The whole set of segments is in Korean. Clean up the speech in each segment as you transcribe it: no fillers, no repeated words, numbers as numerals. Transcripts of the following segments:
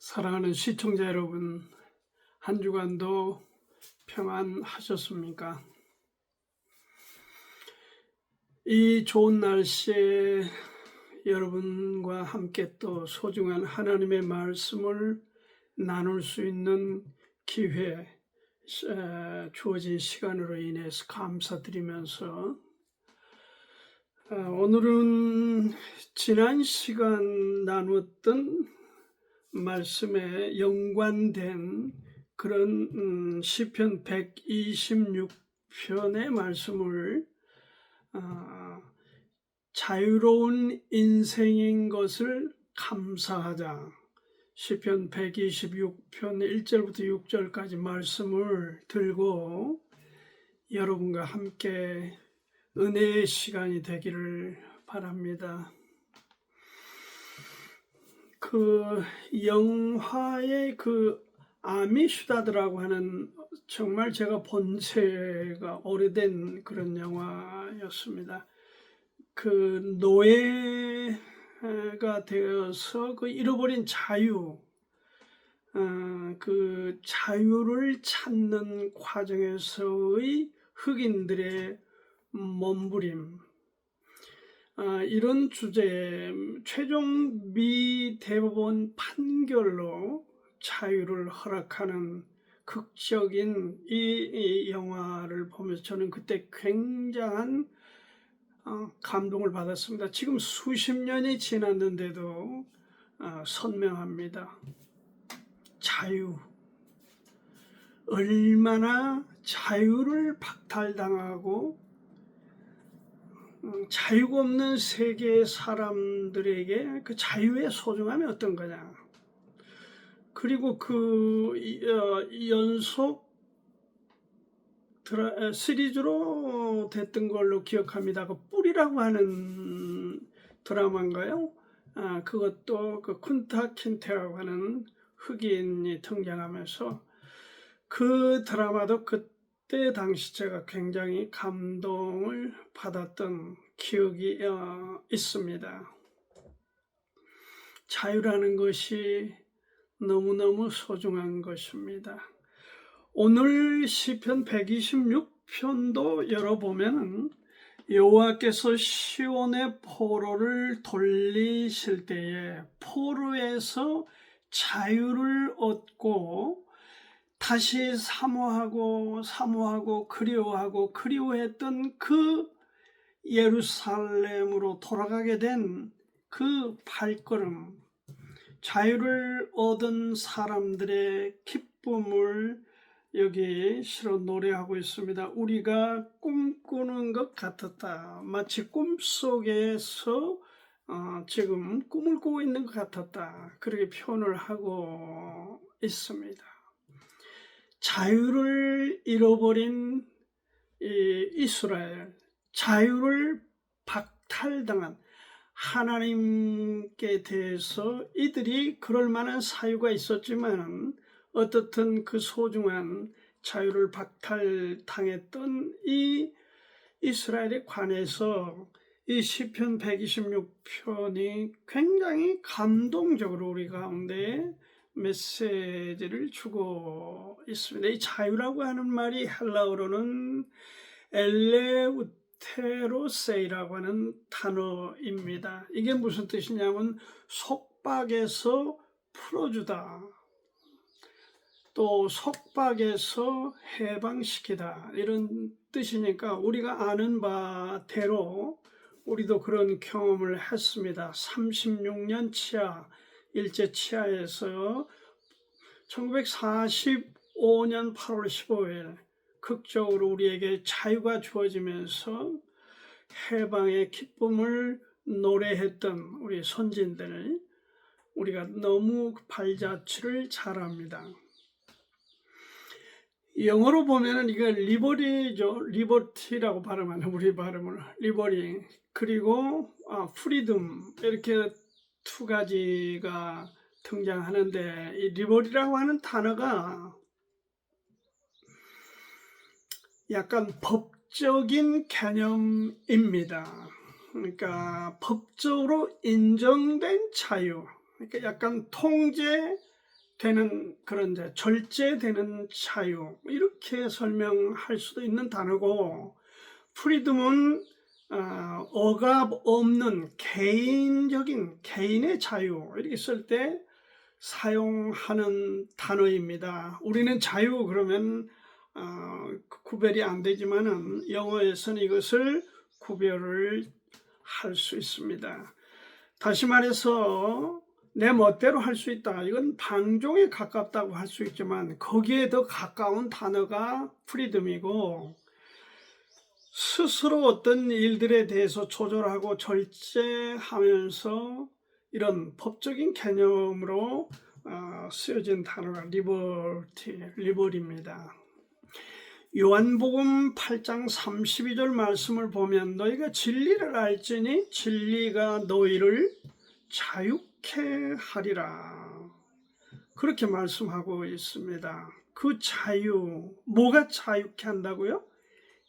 사랑하는 시청자 여러분, 한 주간도 평안하셨습니까? 이 좋은 날씨에 여러분과 함께 또 소중한 하나님의 말씀을 나눌 수 있는 기회 주어진 시간으로 인해서 감사드리면서 오늘은 지난 시간 나누었던 말씀에 연관된 그런 시편 126편의 말씀을 자유로운 인생인 것을 감사하자, 시편 126편 1절부터 6절까지 말씀을 들고 여러분과 함께 은혜의 시간이 되기를 바랍니다. 그 영화의 그 아미슈다드라고 하는, 정말 제가 본 지가 오래된 그런 영화였습니다. 그 노예가 되어서 그 잃어버린 자유, 그 자유를 찾는 과정에서의 흑인들의 몸부림, 이런 주제에 최종 미 대법원 판결로 자유를 허락하는 극적인 이 영화를 보면서 저는 그때 굉장한 감동을 받았습니다. 지금 수십 년이 지났는데도 선명합니다. 자유, 얼마나 자유를 박탈당하고 자유가 없는 세계의 사람들에게 그 자유의 소중함이 어떤 거냐. 그리고 그 연속 시리즈로 됐던 걸로 기억합니다. 그 뿔이라고 하는 드라마인가요? 그것도 그 쿤타 킨테라고 하는 흑인이 등장하면서 그 드라마도 그때 당시 제가 굉장히 감동을 받았던 기억이 있습니다. 자유라는 것이 너무너무 소중한 것입니다. 오늘 시편 126편도 열어보면 여호와께서 시온의 포로를 돌리실 때에 포로에서 자유를 얻고 다시 사모하고 그리워했던 그 예루살렘으로 돌아가게 된 그 발걸음, 자유를 얻은 사람들의 기쁨을 여기 실어 노래하고 있습니다. 우리가 꿈꾸는 것 같았다. 마치 꿈속에서 지금 꿈을 꾸고 있는 것 같았다. 그렇게 표현을 하고 있습니다. 자유를 잃어버린 이스라엘, 자유를 박탈당한 하나님께 대해서 이들이 그럴 만한 사유가 있었지만 어떻든 그 소중한 자유를 박탈당했던 이 이스라엘에 관해서 이 시편 126편이 굉장히 감동적으로 우리 가운데 메시지를 주고 있습니다. 이 자유라고 하는 말이 헬라어로는 엘레우테로세이라고 하는 단어입니다. 이게 무슨 뜻이냐면 속박에서 풀어주다, 또 속박에서 해방시키다, 이런 뜻이니까 우리가 아는 바대로 우리도 그런 경험을 했습니다. 36년 치하, 일제 치하에서 1945년 8월 15일 극적으로 우리에게 자유가 주어지면서 해방의 기쁨을 노래했던 우리 선진들, 우리가 너무 발자취를 잘합니다. 영어로 보면은 이거 리버리죠. 리버티라고 발음하는, 우리 발음을 리버리, 그리고 프리덤, 이렇게 두 가지가 등장하는데, 이 리버리라고 하는 단어가 약간 법적인 개념입니다. 그러니까 법적으로 인정된 자유, 그러니까 약간 통제, 되는 그런 이제 절제되는 자유 이렇게 설명할 수도 있는 단어고 프리덤은 억압 없는 개인적인 개인의 자유 이렇게 쓸 때 사용하는 단어입니다. 우리는 자유 그러면 구별이 안 되지만은 영어에서는 이것을 구별을 할 수 있습니다. 다시 말해서 내 멋대로 할 수 있다. 이건 방종에 가깝다고 할 수 있지만 거기에 더 가까운 단어가 프리덤이고 스스로 어떤 일들에 대해서 조절하고 절제하면서 이런 법적인 개념으로 쓰여진 단어가 리버리입니다. 요한복음 8장 32절 말씀을 보면 너희가 진리를 알지니 진리가 너희를 자유케 하리라 그렇게 말씀하고 있습니다. 그 자유, 뭐가 자유케 한다고요?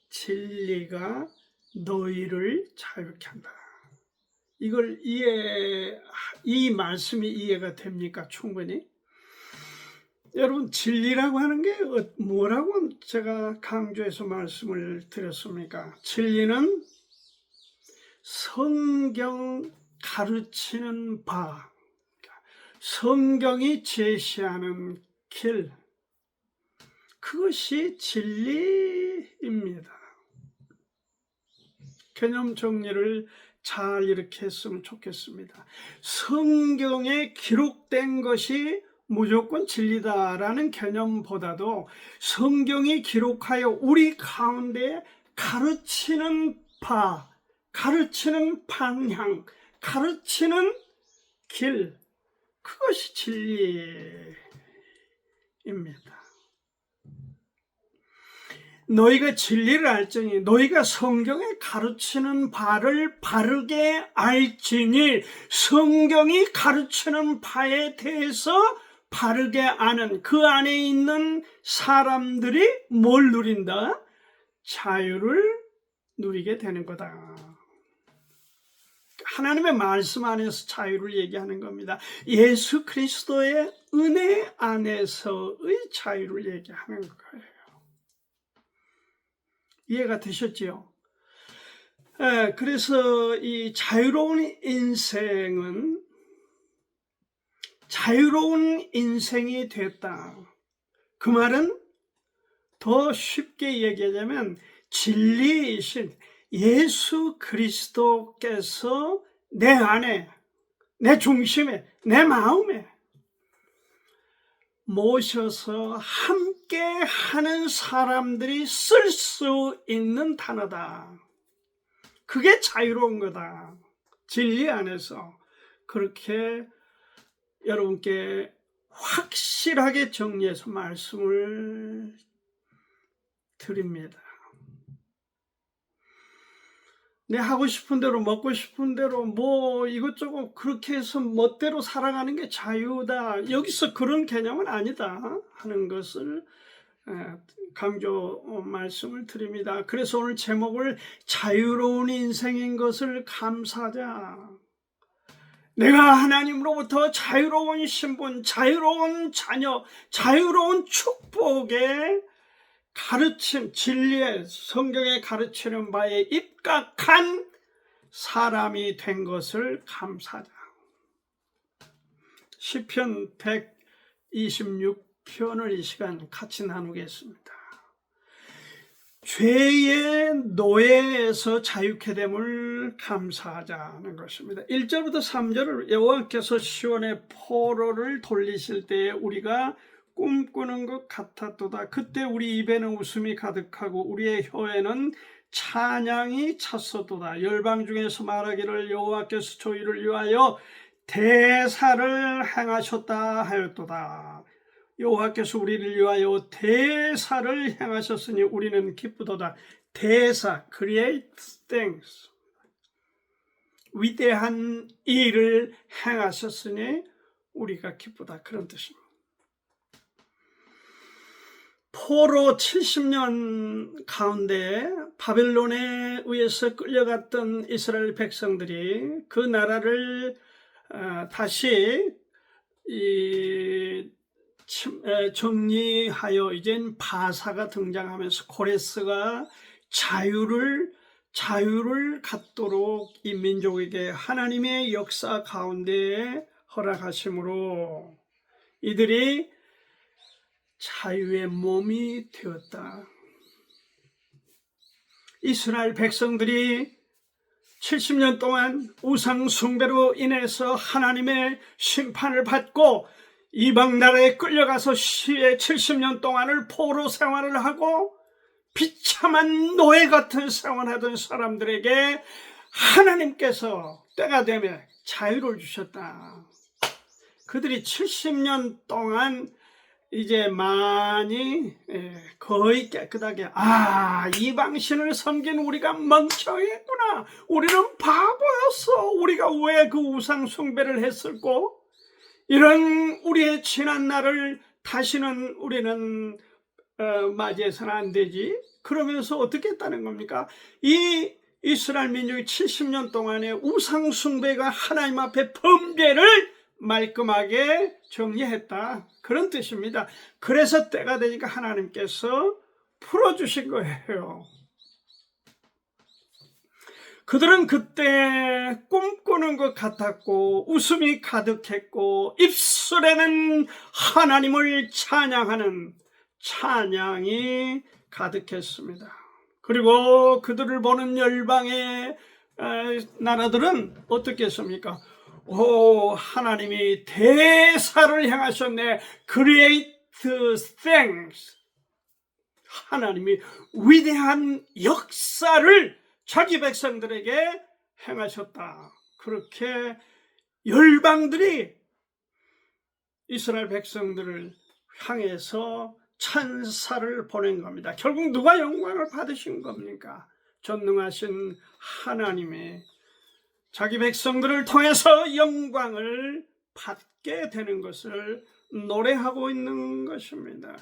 진리가 너희를 자유케 한다. 이걸 이 말씀이 이해가 됩니까? 충분히? 여러분 진리라고 하는 게 뭐라고 제가 강조해서 말씀을 드렸습니까? 진리는 성경 가르치는 바, 성경이 제시하는 길, 그것이 진리입니다. 개념 정리를 잘 이렇게 했으면 좋겠습니다. 성경에 기록된 것이 무조건 진리다라는 개념보다도 성경이 기록하여 우리 가운데 가르치는 바, 가르치는 방향, 가르치는 길, 그것이 진리입니다. 너희가 진리를 알지니 너희가 성경에 가르치는 바를 바르게 알지니 성경이 가르치는 바에 대해서 바르게 아는 그 안에 있는 사람들이 뭘 누린다? 자유를 누리게 되는 거다. 하나님의 말씀 안에서 자유를 얘기하는 겁니다. 예수 그리스도의 은혜 안에서의 자유를 얘기하는 거예요. 이해가 되셨지요? 그래서 이 자유로운 인생이 됐다. 그 말은 더 쉽게 얘기하자면 진리이신 예수 그리스도께서 내 안에, 내 중심에, 내 마음에 모셔서 함께 하는 사람들이 쓸 수 있는 단어다. 그게 자유로운 거다. 진리 안에서 그렇게 여러분께 확실하게 정리해서 말씀을 드립니다. 내 하고 싶은 대로 먹고 싶은 대로 뭐 이것저것 그렇게 해서 멋대로 살아가는 게 자유다. 여기서 그런 개념은 아니다 하는 것을 강조 말씀을 드립니다. 그래서 오늘 제목을 자유로운 인생인 것을 감사하자. 내가 하나님으로부터 자유로운 신분, 자유로운 자녀, 자유로운 축복에 가르침, 진리의 성경에 가르치는 바에 입각한 사람이 된 것을 감사하자. 시편 126편을 이 시간 같이 나누겠습니다. 죄의 노예에서 자유케 됨을 감사하자는 것입니다. 1절부터 3절을 여호와께서 시온의 포로를 돌리실 때에 우리가 꿈꾸는 것 같았도다. 그때 우리 입에는 웃음이 가득하고 우리의 혀에는 찬양이 찼었도다. 열방 중에서 말하기를 여호와께서 저희를 위하여 대사를 행하셨다 하였도다. 여호와께서 우리를 위하여 대사를 행하셨으니 우리는 기쁘도다. 대사, create things, 위대한 일을 행하셨으니 우리가 기쁘다. 그런 뜻입니다. 포로 70년 가운데 바벨론에 의해서 끌려갔던 이스라엘 백성들이 그 나라를 다시 정리하여 이젠 바사가 등장하면서 고레스가 자유를 갖도록 이 민족에게 하나님의 역사 가운데 허락하심으로 이들이 자유의 몸이 되었다. 이스라엘 백성들이 70년 동안 우상 숭배로 인해서 하나님의 심판을 받고 이방 나라에 끌려가서 70년 동안을 포로 생활을 하고 비참한 노예 같은 생활하던 사람들에게 하나님께서 때가 되면 자유를 주셨다. 그들이 70년 동안 이제 많이 거의 깨끗하게 이방신을 섬긴 우리가 멍청했구나, 우리는 바보였어, 우리가 왜 그 우상 숭배를 했을꼬, 이런 우리의 지난 날을 다시는 우리는 맞이해서는 안 되지. 그러면서 어떻게 했다는 겁니까? 이 이스라엘 민족이 70년 동안의 우상 숭배가 하나님 앞에 범죄를 말끔하게 정리했다, 그런 뜻입니다. 그래서 때가 되니까 하나님께서 풀어주신 거예요. 그들은 그때 꿈꾸는 것 같았고 웃음이 가득했고 입술에는 하나님을 찬양하는 찬양이 가득했습니다. 그리고 그들을 보는 열방의 나라들은 어떻게 했습니까? 하나님이 대사를 행하셨네. Great things. 하나님이 위대한 역사를 자기 백성들에게 행하셨다. 그렇게 열방들이 이스라엘 백성들을 향해서 찬사를 보낸 겁니다. 결국 누가 영광을 받으신 겁니까? 전능하신 하나님의 자기 백성들을 통해서 영광을 받게 되는 것을 노래하고 있는 것입니다.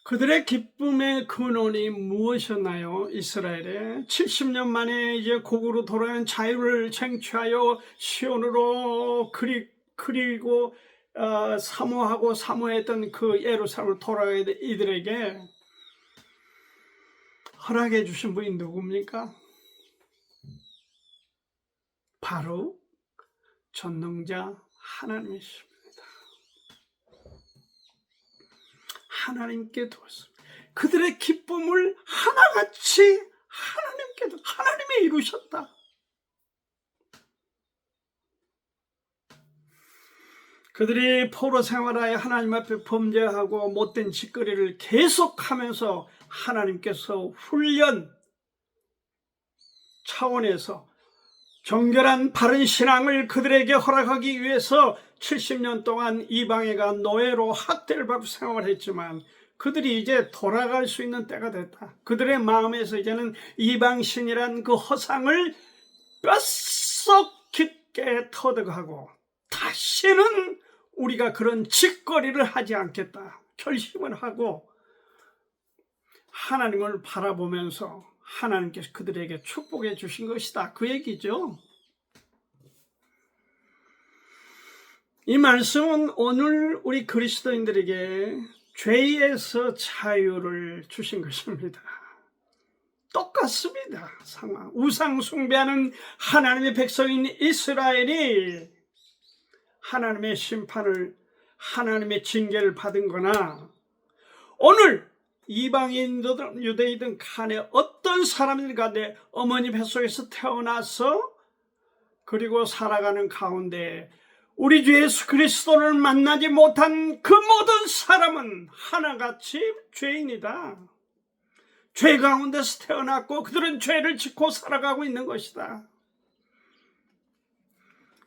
그들의 기쁨의 근원이 무엇이었나요? 이스라엘에 70년 만에 이제 고국으로 돌아온 자유를 쟁취하여 시온으로 그리고 사모하고 사모했던 그 예루살렘을 돌아가야 될 이들에게 허락해 주신 분이 누굽니까? 바로 전능자 하나님이십니다. 하나님께 두었습니다. 그들의 기쁨을 하나같이 하나님이 이루셨다. 그들이 포로 생활하여 하나님 앞에 범죄하고 못된 짓거리를 계속하면서 하나님께서 훈련 차원에서 정결한 바른 신앙을 그들에게 허락하기 위해서 70년 동안 이방에 가 노예로 학대를 받고 생활했지만 그들이 이제 돌아갈 수 있는 때가 됐다. 그들의 마음에서 이제는 이방신이란 그 허상을 뼛속 깊게 터득하고 다시는 우리가 그런 짓거리를 하지 않겠다 결심을 하고 하나님을 바라보면서 하나님께서 그들에게 축복해 주신 것이다, 그 얘기죠. 이 말씀은 오늘 우리 그리스도인들에게 죄에서 자유를 주신 것입니다. 똑같습니다. 상황. 우상 숭배하는 하나님의 백성인 이스라엘이 하나님의 심판을, 하나님의 징계를 받은 거나 오늘 이방인이든 유대인이든 간에 어떤 사람들 간에 어머니 뱃속에서 태어나서 그리고 살아가는 가운데 우리 주 예수 그리스도를 만나지 못한 그 모든 사람은 하나같이 죄인이다. 죄 가운데서 태어났고 그들은 죄를 짓고 살아가고 있는 것이다.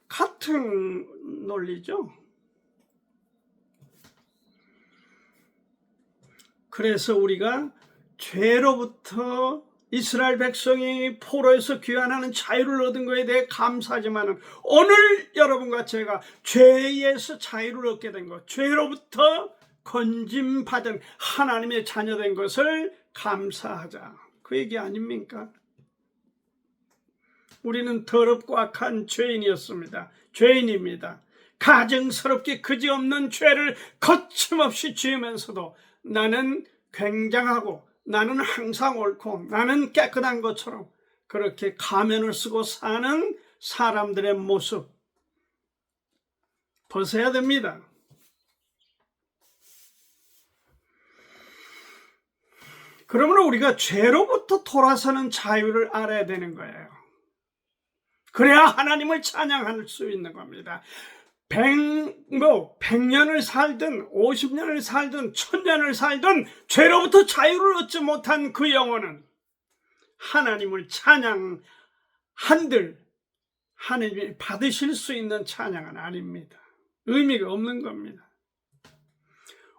같은 논리죠. 그래서 우리가 죄로부터 이스라엘 백성이 포로에서 귀환하는 자유를 얻은 것에 대해 감사하지만 오늘 여러분과 제가 죄에서 자유를 얻게 된 것, 죄로부터 건짐받은 하나님의 자녀된 것을 감사하자, 그 얘기 아닙니까? 우리는 더럽고 악한 죄인이었습니다. 죄인입니다. 가증스럽게 그지없는 죄를 거침없이 지으면서도 나는 굉장하고 나는 항상 옳고 나는 깨끗한 것처럼 그렇게 가면을 쓰고 사는 사람들의 모습 벗어야 됩니다. 그러므로 우리가 죄로부터 돌아서는 자유를 알아야 되는 거예요. 그래야 하나님을 찬양할 수 있는 겁니다. 100년을 살든 50년을 살든 1000년을 살든 죄로부터 자유를 얻지 못한 그 영혼은 하나님을 찬양한들 하나님이 받으실 수 있는 찬양은 아닙니다. 의미가 없는 겁니다.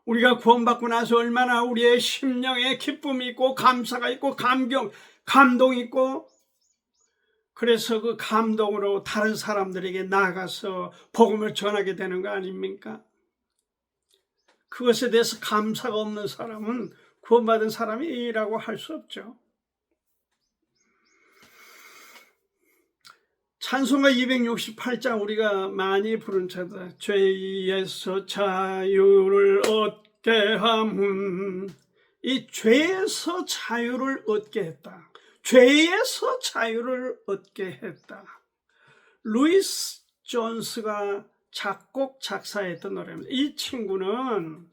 우리가 구원받고 나서 얼마나 우리의 심령에 기쁨이 있고 감사가 있고 감동이 있고, 그래서 그 감동으로 다른 사람들에게 나아가서 복음을 전하게 되는 거 아닙니까? 그것에 대해서 감사가 없는 사람은 구원받은 사람이라고 할 수 없죠. 찬송가 268장 우리가 많이 부른 차다. 죄에서 자유를 얻게 함은, 이 죄에서 자유를 얻게 했다. 죄에서 자유를 얻게 했다. 루이스 존스가 작곡 작사했던 노래입니다. 이 친구는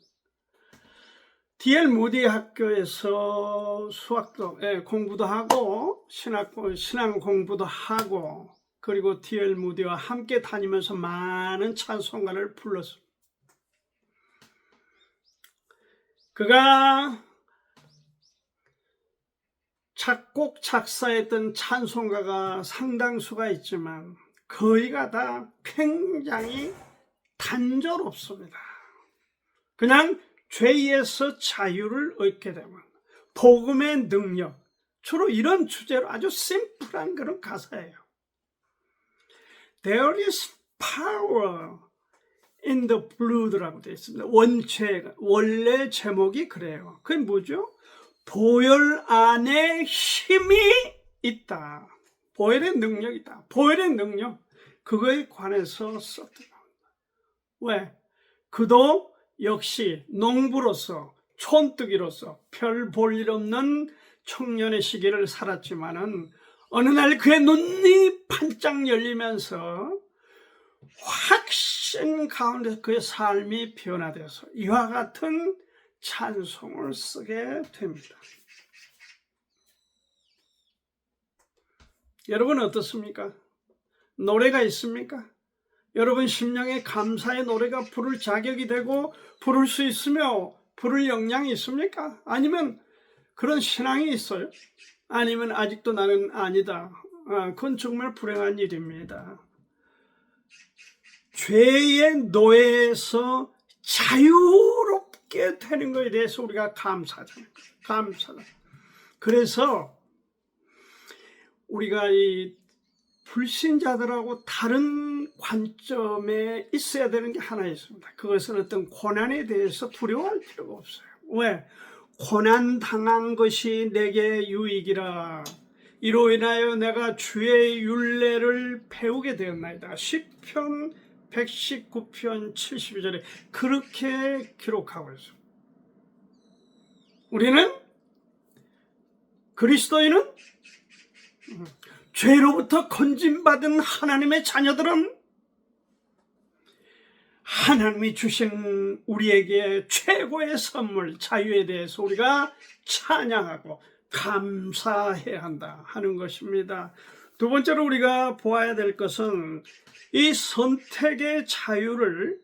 D.L. 무디 학교에서 수학도 공부도 하고 신앙 공부도 하고, 그리고 D.L. 무디와 함께 다니면서 많은 찬송가를 불렀습니다. 그가 작곡 작사했던 찬송가가 상당수가 있지만 거의가 다 굉장히 단조롭습니다. 그냥 죄에서 자유를 얻게 되면 복음의 능력, 주로 이런 주제로 아주 심플한 그런 가사예요. There is power in the blood라고 되어 있습니다. 원래 제목이 그래요. 그게 뭐죠? 보혈 안에 힘이 있다. 보혈의 능력이 있다. 보혈의 능력, 그거에 관해서 썼더라. 왜? 그도 역시 농부로서 촌뜨기로서 별 볼 일 없는 청년의 시기를 살았지만은 어느 날 그의 눈이 반짝 열리면서 확신 가운데 그의 삶이 변화되어서 이와 같은 찬송을 쓰게 됩니다. 여러분 어떻습니까? 노래가 있습니까? 여러분 심령에 감사의 노래가 부를 자격이 되고 부를 수 있으며 부를 역량이 있습니까? 아니면 그런 신앙이 있어요? 아니면 아직도 나는 아니다. 그건 정말 불행한 일입니다. 죄의 노예에서 자유롭게 되는 것에 대해서 우리가 감사하잖아요. 감사다. 그래서 우리가 이 불신자들하고 다른 관점에 있어야 되는 게 하나 있습니다. 그것은 어떤 고난에 대해서 두려워할 필요가 없어요. 왜? 고난 당한 것이 내게 유익이라. 이로 인하여 내가 주의 율례를 배우게 되었나이다. 시편 119편 72절에 그렇게 기록하고 있습니다. 우리는, 그리스도인은, 죄로부터 건진받은 하나님의 자녀들은 하나님이 주신 우리에게 최고의 선물, 자유에 대해서 우리가 찬양하고 감사해야 한다 하는 것입니다. 두 번째로 우리가 보아야 될 것은 이 선택의 자유를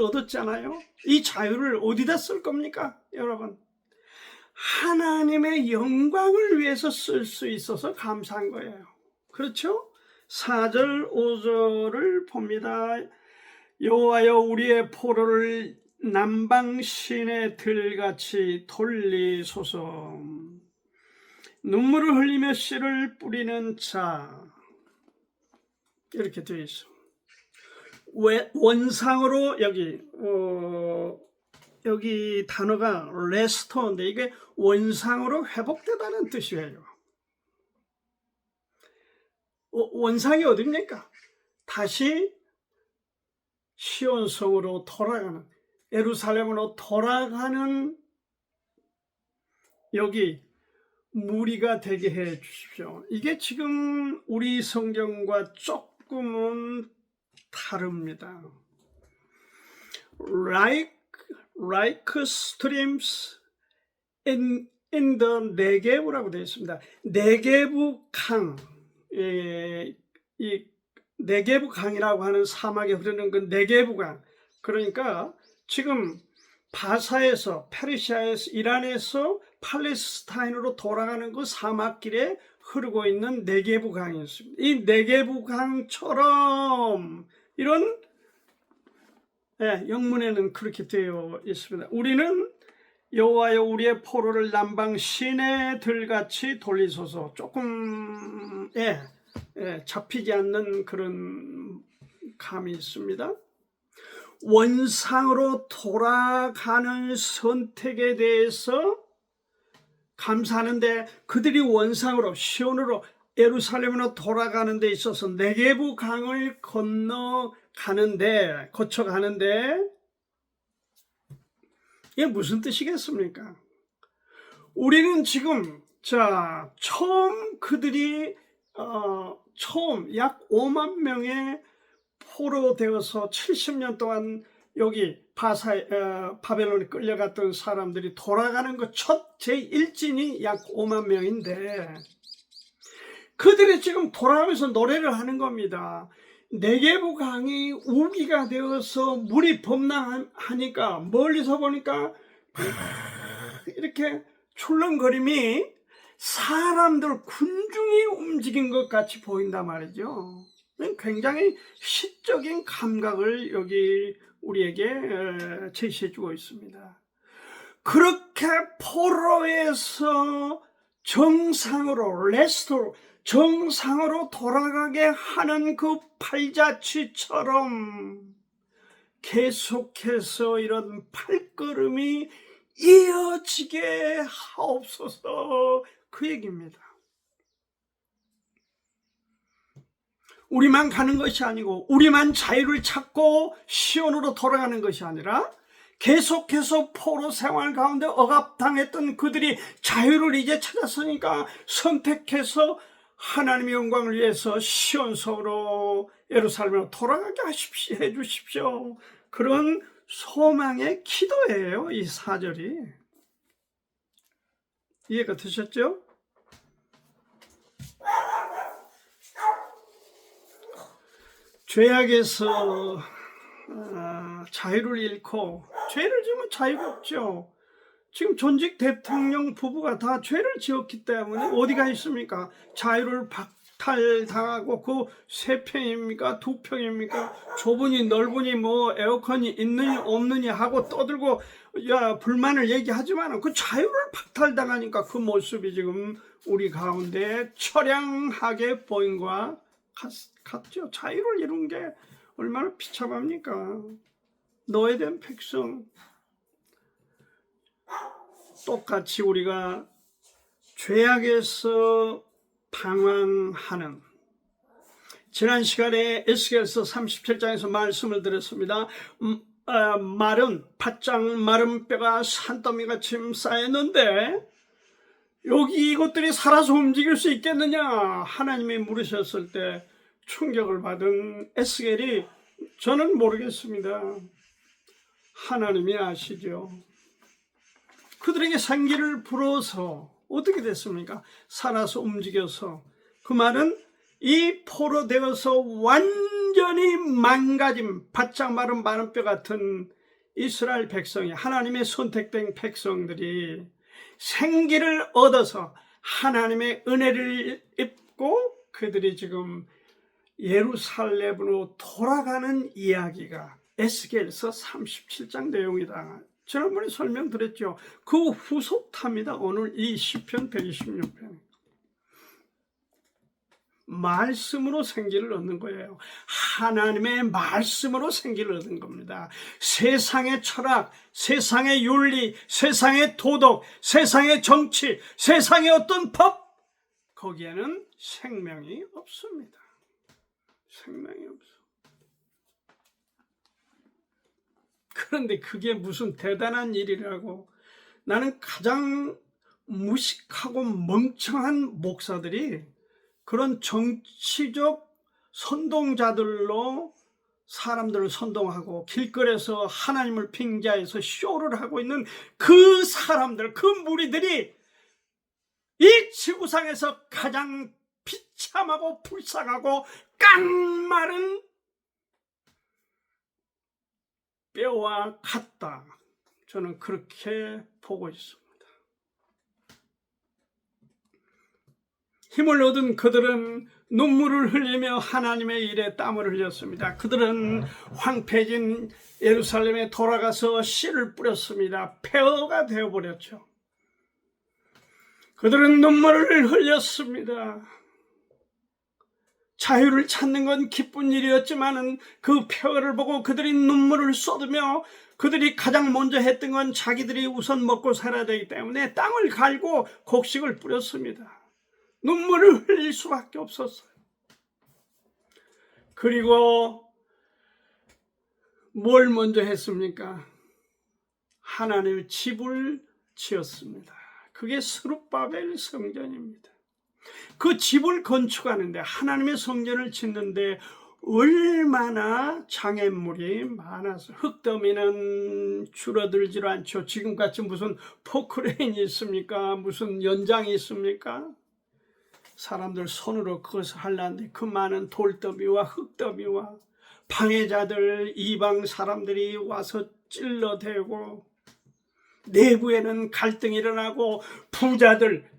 얻었잖아요. 이 자유를 어디다 쓸 겁니까, 여러분? 하나님의 영광을 위해서 쓸 수 있어서 감사한 거예요. 그렇죠? 4절 5절을 봅니다. 여호와여 우리의 포로를 남방신의 들같이 돌리소서. 눈물을 흘리며 씨를 뿌리는 자, 이렇게 되어 있어. 원상으로 여기 단어가 레스토인데 이게 원상으로 회복되다는 뜻이에요. 원상이 어딥니까? 다시 시온성으로 돌아가는, 예루살렘으로 돌아가는 여기 무리가 되게 해 주십시오. 이게 지금 우리 성경과 조금은 다릅니다. Like streams in the 네게브라고 되어 있습니다. 네게브 강, 이 네게브 강이라고 하는 사막에 흐르는 그 네게브 강. 그러니까 지금 바사에서, 페르시아에서, 이란에서 팔레스타인으로 돌아가는 그 사막길에 흐르고 있는 네게브 강이었습니다. 이 네게브 강처럼 이런 영문에는 그렇게 되어 있습니다. 우리는 여호와여 우리의 포로를 남방 시내들같이 돌리소서. 조금 잡히지 않는 그런 감이 있습니다. 원상으로 돌아가는 선택에 대해서 감사하는데, 그들이 원상으로 시온으로 예루살렘으로 돌아가는 데 있어서 네게부 강을 거쳐가는데 이게 무슨 뜻이겠습니까? 우리는 지금 처음 그들이 처음 약 5만 명의 포로되어서 70년 동안 여기 바벨론에 끌려갔던 사람들이 돌아가는 그 첫 제1진이 약 5만 명인데, 그들이 지금 돌아가면서 노래를 하는 겁니다. 네게부 강이 우기가 되어서 물이 범람하니까 멀리서 보니까 이렇게 출렁거림이 사람들 군중이 움직인 것 같이 보인단 말이죠. 굉장히 시적인 감각을 여기 우리에게 제시해 주고 있습니다. 그렇게 포로에서 정상으로 돌아가게 하는 그 팔자취처럼 계속해서 이런 발걸음이 이어지게 하옵소서, 그 얘기입니다. 우리만 가는 것이 아니고, 우리만 자유를 찾고 시온으로 돌아가는 것이 아니라, 계속해서 포로 생활 가운데 억압당했던 그들이 자유를 이제 찾았으니까 선택해서 하나님의 영광을 위해서 시온성으로 예루살렘으로 돌아가게 해 주십시오. 그런 소망의 기도예요, 이 4절이. 이해가 되셨죠? 죄악에서 자유를 잃고, 죄를 지으면 자유가 없죠. 지금 전직 대통령 부부가 다 죄를 지었기 때문에 어디가 있습니까? 자유를 박탈당하고, 그 3평입니까? 2평입니까? 좁으니 넓으니 뭐 에어컨이 있느냐 없느냐 하고 떠들고 불만을 얘기하지만 그 자유를 박탈당하니까 그 모습이 지금 우리 가운데 처량하게 보인 것과 같죠. 자유를 이룬 게 얼마나 비참합니까? 노예된 백성. 똑같이 우리가 죄악에서 방황하는, 지난 시간에 에스겔서 37장에서 말씀을 드렸습니다. 바짝 마른 뼈가 산더미같이 쌓였는데 여기 이것들이 살아서 움직일 수 있겠느냐 하나님이 물으셨을 때 충격을 받은 에스겔이, 저는 모르겠습니다, 하나님이 아시죠. 그들에게 생기를 불어서 어떻게 됐습니까? 살아서 움직여서. 그 말은 이 포로되어서 완전히 망가진 바짝 마른 뼈 같은 이스라엘 백성이, 하나님의 선택된 백성들이 생기를 얻어서 하나님의 은혜를 입고 그들이 지금 예루살렘으로 돌아가는 이야기가 에스겔서 37장 내용이다. 지난번에 설명드렸죠. 그 후속탑니다. 오늘 이 시편 126편. 말씀으로 생기를 얻는 거예요. 하나님의 말씀으로 생기를 얻은 겁니다. 세상의 철학, 세상의 윤리, 세상의 도덕, 세상의 정치, 세상의 어떤 법, 거기에는 생명이 없습니다. 생명이 없어. 그런데 그게 무슨 대단한 일이라고. 나는 가장 무식하고 멍청한 목사들이 그런 정치적 선동자들로 사람들을 선동하고 길거리에서 하나님을 빙자해서 쇼를 하고 있는 그 사람들, 그 무리들이 이 지구상에서 가장 비참하고 불쌍하고 깡마른 뼈와 같다. 저는 그렇게 보고 있습니다. 힘을 얻은 그들은 눈물을 흘리며 하나님의 일에 땀을 흘렸습니다. 그들은 황폐해진 예루살렘에 돌아가서 씨를 뿌렸습니다. 폐허가 되어버렸죠. 그들은 눈물을 흘렸습니다. 자유를 찾는 건 기쁜 일이었지만 그 폐허를 보고 그들이 눈물을 쏟으며 그들이 가장 먼저 했던 건 자기들이 우선 먹고 살아야 되기 때문에 땅을 갈고 곡식을 뿌렸습니다. 눈물을 흘릴 수밖에 없었어요. 그리고 뭘 먼저 했습니까? 하나님의 집을 지었습니다. 그게 스룹바벨 성전입니다. 그 집을 건축하는데, 하나님의 성전을 짓는데 얼마나 장애물이 많아서 흙더미는 줄어들지도 않죠. 지금같이 무슨 포크레인이 있습니까? 무슨 연장이 있습니까? 사람들 손으로 그것을 하려는데 그 많은 돌더미와 흙더미와 방해자들, 이방 사람들이 와서 찔러대고 내부에는 갈등이 일어나고 부자들,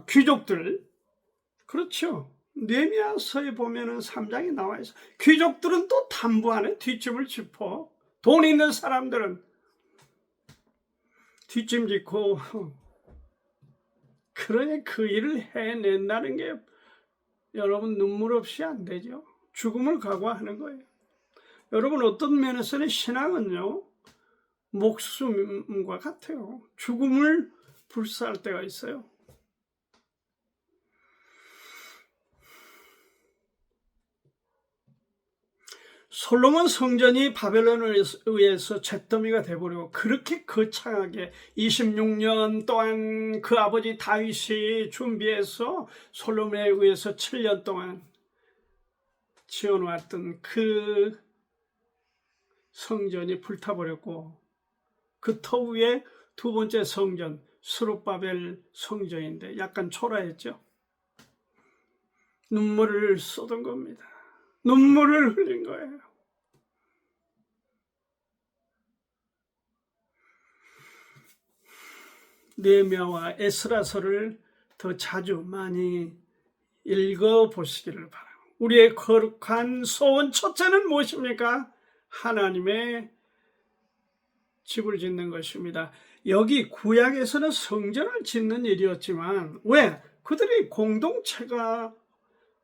귀족들, 그렇죠. 느헤미야서에 보면은 3장이 나와 있어. 귀족들은 또 담보하네. 뒷짐을 짚어. 돈 있는 사람들은 뒷짐 짓고, 그러니 그 일을 해낸다는 게 여러분 눈물 없이 안 되죠. 죽음을 각오하는 거예요. 여러분, 어떤 면에서는 신앙은요, 목숨과 같아요. 죽음을 불사할 때가 있어요. 솔로몬 성전이 바벨론에 의해서 잿더미가 되어버리고 그렇게 거창하게 26년 동안 그 아버지 다윗이 준비해서 솔로몬에 의해서 7년 동안 지어놓았던 그 성전이 불타버렸고, 그 터 위에 두 번째 성전 스룹바벨 성전인데 약간 초라했죠. 눈물을 쏟은 겁니다. 눈물을 흘린 거예요. 느헤미야와 에스라서를 더 자주 많이 읽어보시기를 바랍니다. 우리의 거룩한 소원 첫째는 무엇입니까? 하나님의 집을 짓는 것입니다. 여기 구약에서는 성전을 짓는 일이었지만, 왜? 그들이 공동체가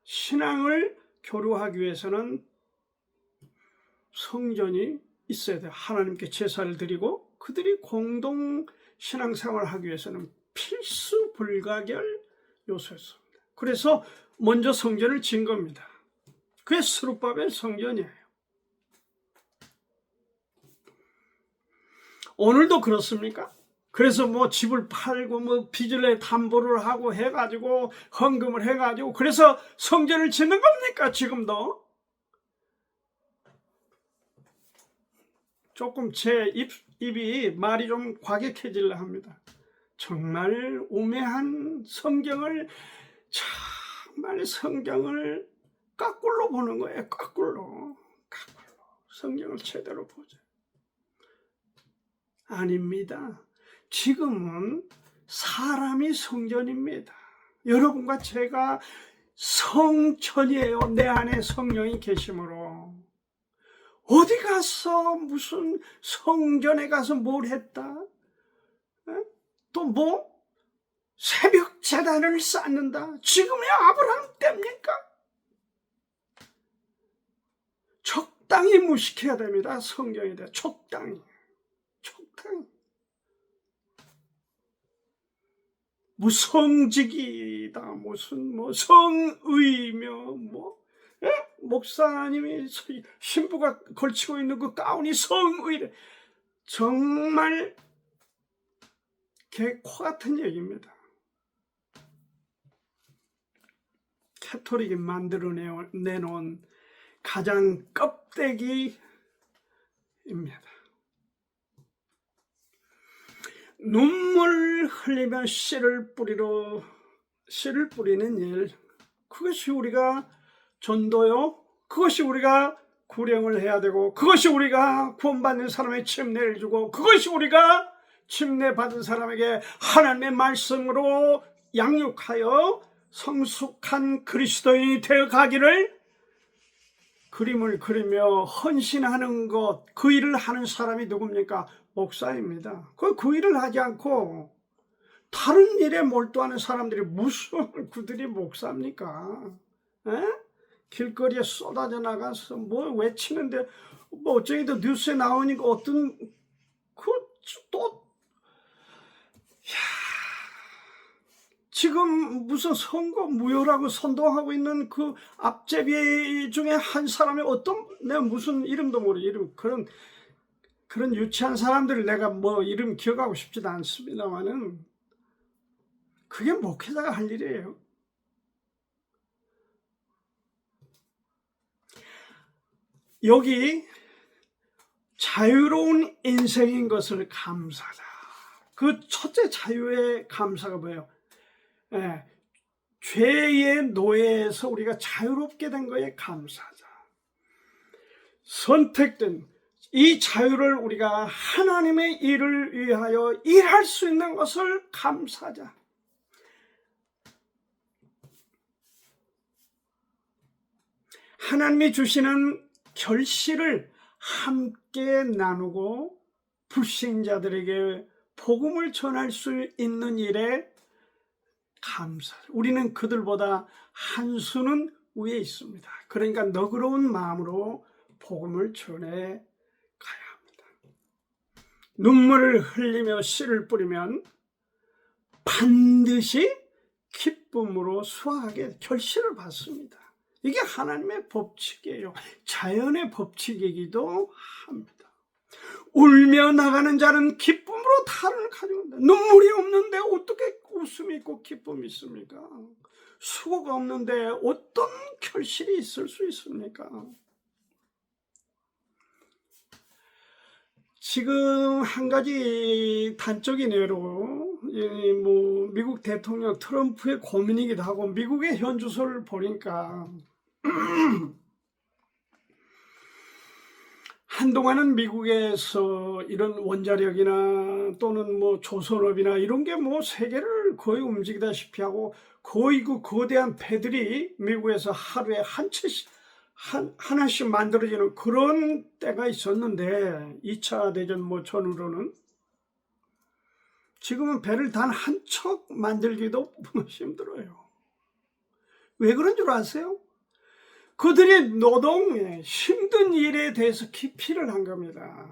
신앙을 교류하기 위해서는 성전이 있어야 돼요. 하나님께 제사를 드리고 그들이 공동 신앙생활을 하기 위해서는 필수 불가결 요소였습니다. 그래서 먼저 성전을 지은 겁니다. 그게 스룹바벨 성전이에요. 오늘도 그렇습니까? 그래서 뭐 집을 팔고 뭐 빚을 내 담보를 하고 해가지고 헌금을 해가지고 그래서 성전을 짓는 겁니까? 지금도? 조금 제 입이 말이 좀 과격해지려 합니다. 정말 우매한 성경을, 정말 성경을 까꿀로 보는 거예요. 까꿀로. 성경을 제대로 보자. 아닙니다. 지금은 사람이 성전입니다. 여러분과 제가 성전이에요. 내 안에 성령이 계심으로. 어디 가서 무슨 성전에 가서 뭘 했다? 또 뭐? 새벽 제단을 쌓는다. 지금의 아브라함 때입니까? 적당히 무식해야 됩니다. 성경에 대해 적당히. 무성직이다. 무슨 뭐 성의며 뭐 목사님이 신부가 걸치고 있는 그 가운이 성의래. 정말 개코 같은 얘기입니다. 캐토릭이 만들어내놓은 가장 껍데기입니다. 눈물 흘리며 씨를 뿌리는 일, 그것이 우리가 전도요, 그것이 우리가 구령을 해야 되고, 그것이 우리가 구원받는 사람에게 침례를 주고, 그것이 우리가 침례받은 사람에게 하나님의 말씀으로 양육하여 성숙한 그리스도인이 되어 가기를 그림을 그리며 헌신하는 것, 그 일을 하는 사람이 누굽니까? 목사입니다. 그 일을 하지 않고 다른 일에 몰두하는 사람들이 무슨 그들이 목사입니까? 에? 길거리에 쏟아져 나가서 뭐 외치는데, 뭐 어쩌기도 뉴스에 나오니까 어떤 지금 무슨 선거 무효라고 선동하고 있는 그 앞제비 중에 한 사람이 내가 무슨 이름도 모르고 그런 유치한 사람들을 내가 뭐 이름 기억하고 싶지도 않습니다만은, 그게 목회자가 할 일이에요. 여기 자유로운 인생인 것을 감사하자. 그 첫째 자유의 감사가 뭐예요? 죄의 노예에서 우리가 자유롭게 된 거에 감사하자. 선택된 이 자유를 우리가 하나님의 일을 위하여 일할 수 있는 것을 감사하자. 하나님이 주시는 결실을 함께 나누고 불신자들에게 복음을 전할 수 있는 일에 감사. 우리는 그들보다 한 수는 위에 있습니다. 그러니까 너그러운 마음으로 복음을 전해 가야 합니다. 눈물을 흘리며 씨를 뿌리면 반드시 기쁨으로 수확하게 결실을 받습니다. 이게 하나님의 법칙이에요. 자연의 법칙이기도 합니다. 울며 나가는 자는 기쁨으로 달을 가져온다. 눈물이 없는데 어떻게 웃음이 있고 기쁨이 있습니까? 수고가 없는데 어떤 결실이 있을 수 있습니까? 지금 한 가지 단적이네요, 여러분. 뭐 미국 대통령 트럼프의 고민이기도 하고, 미국의 현주소를 보니까 한동안은 미국에서 이런 원자력이나 또는 뭐 조선업이나 이런 게 뭐 세계를 거의 움직이다시피 하고, 거의 그 거대한 배들이 미국에서 하루에 하나씩 만들어지는 그런 때가 있었는데, 2차 대전 뭐 전후로는 지금은 배를 단 한 척 만들기도 힘들어요. 왜 그런 줄 아세요? 그들의 노동에 힘든 일에 대해서 기피를 한 겁니다.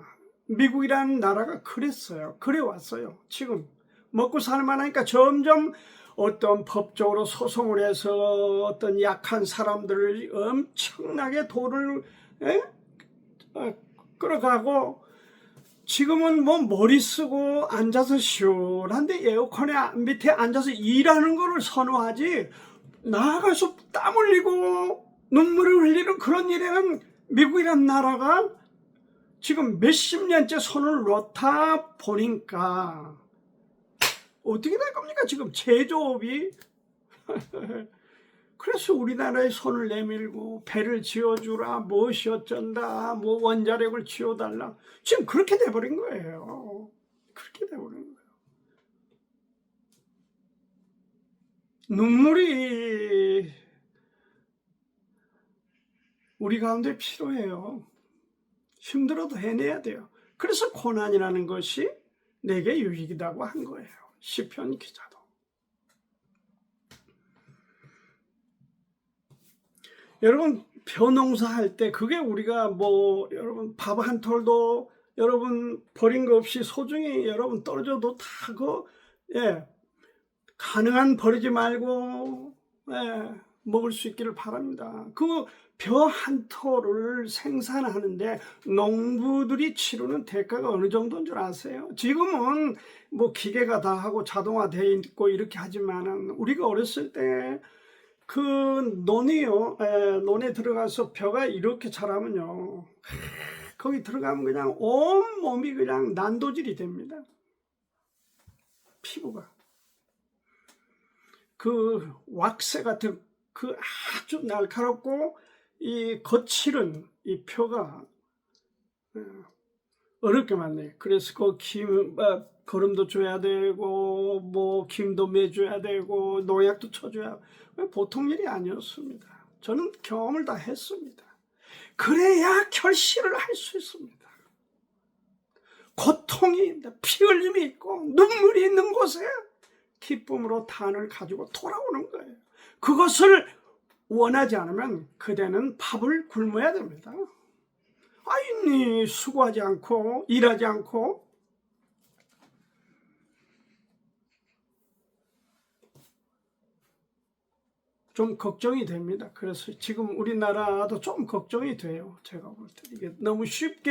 미국이라는 나라가 그랬어요. 그래 왔어요. 지금 먹고 살만 하니까 점점 어떤 법적으로 소송을 해서 어떤 약한 사람들을 엄청나게 돈을 끌어가고, 지금은 뭐 머리 쓰고 앉아서 시원한데 에어컨에 밑에 앉아서 일하는 거를 선호하지, 나가서 땀 흘리고 눈물을 흘리는 그런 일에는 미국이란 나라가 지금 몇십 년째 손을 놓다 보니까 어떻게 될 겁니까? 지금 제조업이. 그래서 우리나라에 손을 내밀고 배를 지어주라, 무엇이 어쩐다, 뭐 원자력을 지어달라, 지금 그렇게 돼버린 거예요. 그렇게 돼버린 거예요. 눈물이 우리 가운데 필요해요. 힘들어도 해내야 돼요. 그래서 고난이라는 것이 내게 유익이라고 한 거예요. 시편 기자도. 여러분, 벼농사 할 때 그게 우리가 뭐 여러분 밥 한 톨도 여러분 버린 거 없이 소중히 여러분 떨어져도 다 가능한 버리지 말고 먹을 수 있기를 바랍니다. 그 벼 한 톨을 생산하는데 농부들이 치르는 대가가 어느 정도인 줄 아세요? 지금은 뭐 기계가 다 하고 자동화되어 있고 이렇게 하지만은 우리가 어렸을 때 그 논이요, 논에 들어가서 벼가 이렇게 자라면요, 거기 들어가면 그냥 온 몸이 그냥 난도질이 됩니다. 피부가 그 왁스 같은 그 아주 날카롭고 이 거칠은 이 표가 어렵게 많네요. 그래서 그 거름도 줘야 되고 뭐 김도 매줘야 되고 농약도 쳐줘야 하고 보통 일이 아니었습니다. 저는 경험을 다 했습니다. 그래야 결실을 할 수 있습니다. 고통이 피 흘림이 있고 눈물이 있는 곳에 기쁨으로 단을 가지고 돌아오는 거예요. 그것을 원하지 않으면 그대는 밥을 굶어야 됩니다. 아니 수고하지 않고 일하지 않고 좀 걱정이 됩니다. 그래서 지금 우리나라도 좀 걱정이 돼요. 제가 볼 때 이게 너무 쉽게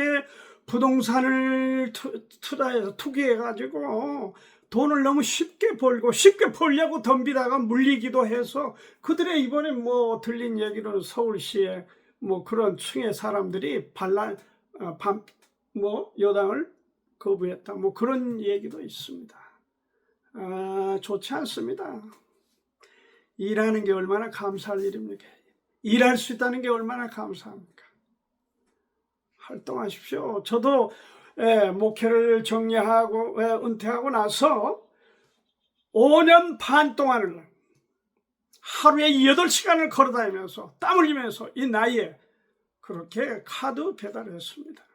부동산을 투기해가지고 돈을 너무 쉽게 벌고 쉽게 벌려고 덤비다가 물리기도 해서 그들의 이번에 뭐 들린 얘기로는 서울시에 뭐 그런 층의 사람들이 여당을 거부했다 뭐 그런 얘기도 있습니다. 좋지 않습니다. 일하는 게 얼마나 감사할 일입니까? 일할 수 있다는 게 얼마나 감사합니까? 활동하십시오. 저도 목회를 정리하고 은퇴하고 나서 5년 반 동안을 하루에 8시간을 걸어다니면서 땀 흘리면서 이 나이에 그렇게 카드 배달을 했습니다.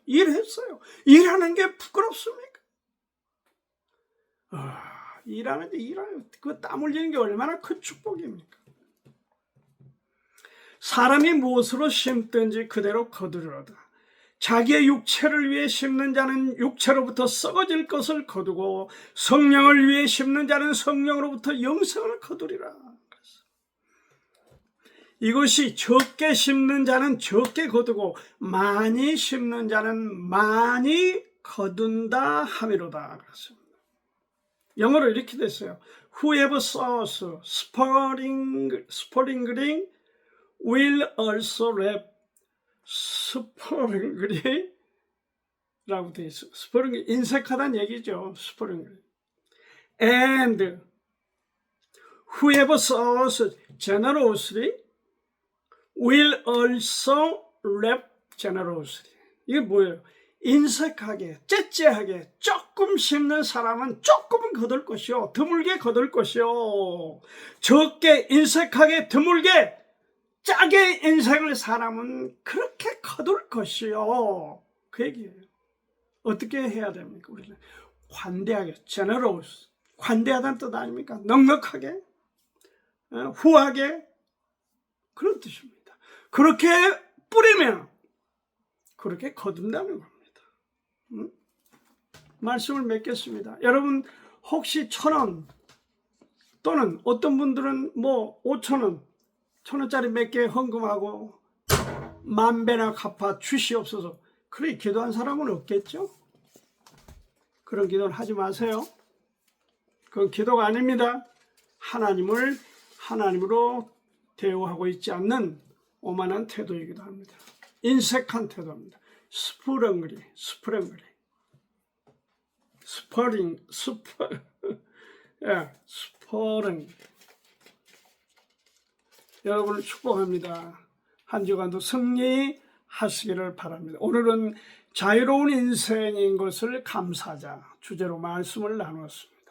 일했어요. 일하는 게 부끄럽습니까? 일하는데 그 땀 흘리는 게 얼마나 큰 축복입니까? 사람이 무엇으로 심든지 그대로 거두리로다. 자기의 육체를 위해 심는 자는 육체로부터 썩어질 것을 거두고 성령을 위해 심는 자는 성령으로부터 영생을 거두리라. 이것이 적게 심는 자는 적게 거두고 많이 심는 자는 많이 거둔다 함이로다. 그렇습니다. 영어로 이렇게 됐어요. Whoever sows sparingly will also reap sparingly 라고 되어 있어요. sparingly, 인색하다는 얘기죠. sparingly. And whoever sows generously will also reap generously. 이게 뭐예요? 인색하게, 째째하게 조금 심는 사람은 조금은 거둘 것이요, 드물게 거둘 것이요. 적게, 인색하게, 드물게, 짜게 인생을 사람은 그렇게 거둘 것이요. 그 얘기예요. 어떻게 해야 됩니까? 우리는 관대하게, generous, 관대하다는 뜻 아닙니까? 넉넉하게, 후하게, 그런 뜻입니다. 그렇게 뿌리면 그렇게 거둔다는 겁니다. 말씀을 맺겠습니다. 여러분 혹시 1,000원 또는 어떤 분들은 뭐 5,000원, 1,000원짜리 몇 개 헌금하고 10,000배나 갚아 주시옵소서. 그렇게 기도한 사람은 없겠죠? 그런 기도는 하지 마세요. 그건 기도가 아닙니다. 하나님을 하나님으로 대우하고 있지 않는 오만한 태도이기도 합니다. 인색한 태도입니다. 스프렁그리 여러분을 축복합니다. 한 주간도 승리하시기를 바랍니다. 오늘은 자유로운 인생인 것을 감사하자 주제로 말씀을 나누었습니다.